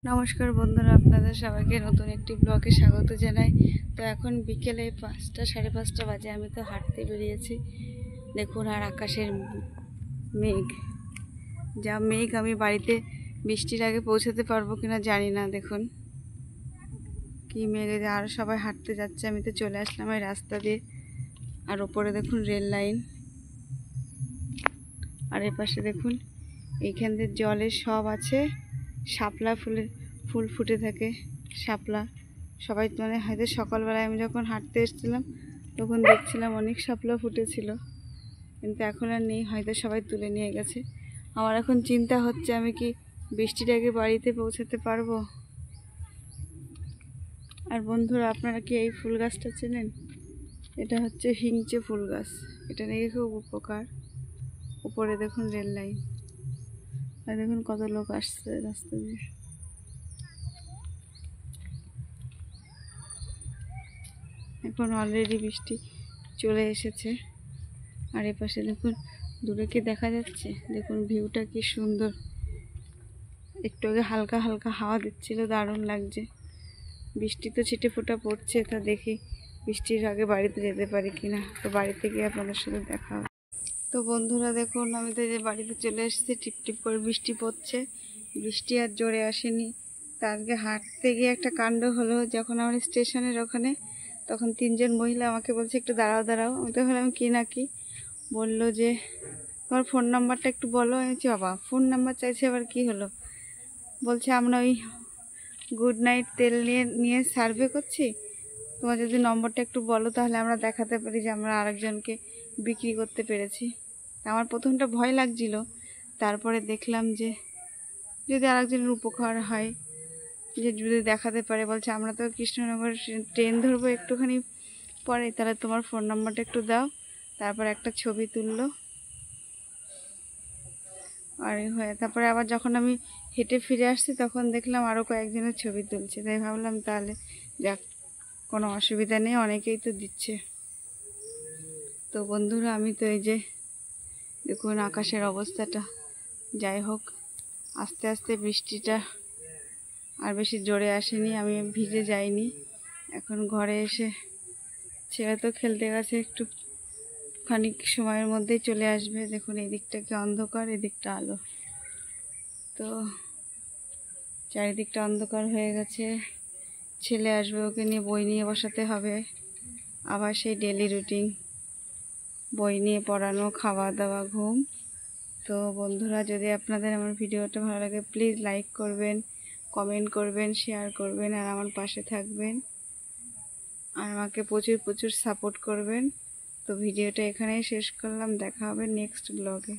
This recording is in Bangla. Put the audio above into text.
নমস্কার বন্ধুরা, আপনাদের সবাইকে নতুন একটি ব্লগে স্বাগত জানাই। তো এখন বিকেলে 5টা সাড়ে 5টা বাজে। আমি তো হাঁটতে বেরিয়েছি। দেখুন, আর আকাশের মেঘ, যা মেঘ। আমি বাড়িতে বৃষ্টির আগে পৌঁছাতে পারবো কিনা জানি না। দেখুন কি মেঘে, আর সবাই হাঁটতে যাচ্ছে, আমি তো চলে আসলাম এই রাস্তা দিয়ে। আর ওপরে দেখুন রেল লাইন, আর এপাশে দেখুন এইখান দিয়ে জলে সব আছে। শাপলা ফুল ফুটে থাকে, শাপলা। সবাই মানে হয়তো সকালবেলায় আমি যখন হাঁটতে এসেছিলাম তখন দেখছিলাম অনেক শাপলা ফুটেছিল, কিন্তু এখন আর নেই, হয়তো সবাই তুলে নিয়ে গেছে। আমার এখন চিন্তা হচ্ছে আমি কি বৃষ্টির আগে বাড়িতে পৌঁছাতে পারবো। আর বন্ধুরা, আপনারা কি এই ফুল গাছটা চেনেন? এটা হচ্ছে হিংচে ফুল গাছ। এটা নিয়ে খুব উপকার। উপরে দেখুন রেল লাইন, আর দেখুন কত লোক আসছে রাস্তা দিয়ে। এখন অলরেডি বৃষ্টি চলে এসেছে। আর এপাশে দেখুন দূরে কি দেখা যাচ্ছে, দেখুন ভিউটা কি সুন্দর। একটু আগে হালকা হালকা হাওয়া দিচ্ছিল, দারুণ লাগছে। বৃষ্টি তো ছিটে ফোঁটা পড়ছে, তা দেখি বৃষ্টির আগে বাড়িতে যেতে পারি কিনা। তো বাড়িতে গিয়ে আপনাদের সাথে দেখা হবে। তো বন্ধুরা দেখুন, আমি তো যে বাড়িতে চলে এসেছি, টিপ টিপ করে বৃষ্টি পড়ছে। বৃষ্টি আর জোরে আসেনি। তা আজকে হাঁটতে গিয়ে একটা কাণ্ড হলো। যখন আমার স্টেশনের ওখানে, তখন 3জন মহিলা আমাকে বলছে একটু দাঁড়াও দাঁড়াও। আমি তো ভাবলাম কি না কি, বললো যে তোমার ফোন নাম্বারটা একটু বলো। আমি বলছি বাবা, ফোন নাম্বার চাইছে, আবার কি হলো? বলছে আমরা ওই গুড নাইট তেল নিয়ে সার্ভে করছি, তোমার যদি নম্বরটা একটু বলো তাহলে আমরা দেখাতে পারি যে আমরা আরেকজনকে বিক্রি করতে পেরেছি। আমার প্রথমটা ভয় লাগছিল, তারপরে দেখলাম যে যদি আরেকজনের উপকার হয়, যে যদি দেখাতে পারে। বলছে আমরা তো কৃষ্ণনগর ট্রেন ধরবো একটুখানি পরে, তাহলে তোমার ফোন নাম্বারটা একটু দাও। তারপর একটা ছবি তুললো, আর তারপরে আবার যখন আমি হেঁটে ফিরে আসছি তখন দেখলাম আরও কয়েকজনের ছবি তুলছে। তাই ভাবলাম তাহলে যাক, কোনো অসুবিধা নেই, অনেকেই তো দিচ্ছে। তো বন্ধুরা, আমি তো এই যে দেখুন আকাশের অবস্থাটা, যাই হোক আস্তে আস্তে বৃষ্টিটা আর বেশি জোরে আসেনি, আমি ভিজে যাইনি। এখন ঘরে এসে ছেলে তো খেলতে গেছে, একটু খানিক সময়ের মধ্যেই চলে আসবে। দেখুন এই দিকটা কি অন্ধকার, এদিকটা আলো। তো চারিদিকটা অন্ধকার হয়ে গেছে। ছেলে আসবে, ওকে নিয়ে বই নিয়ে বসাতে হবে। আবার সেই ডেলি রুটিন, বই নিয়ে পড়ানো, খাওয়া দাওয়া, ঘুম। তো বন্ধুরা, যদি আপনাদের আমার ভিডিওটা ভালো লাগে প্লিজ লাইক করবেন, কমেন্ট করবেন, শেয়ার করবেন, আর আমার পাশে থাকবেন, আর আমাকে প্রচুর প্রচুর সাপোর্ট করবেন। তো ভিডিওটা এখানেই শেষ করলাম, দেখা হবে নেক্সট ব্লগে।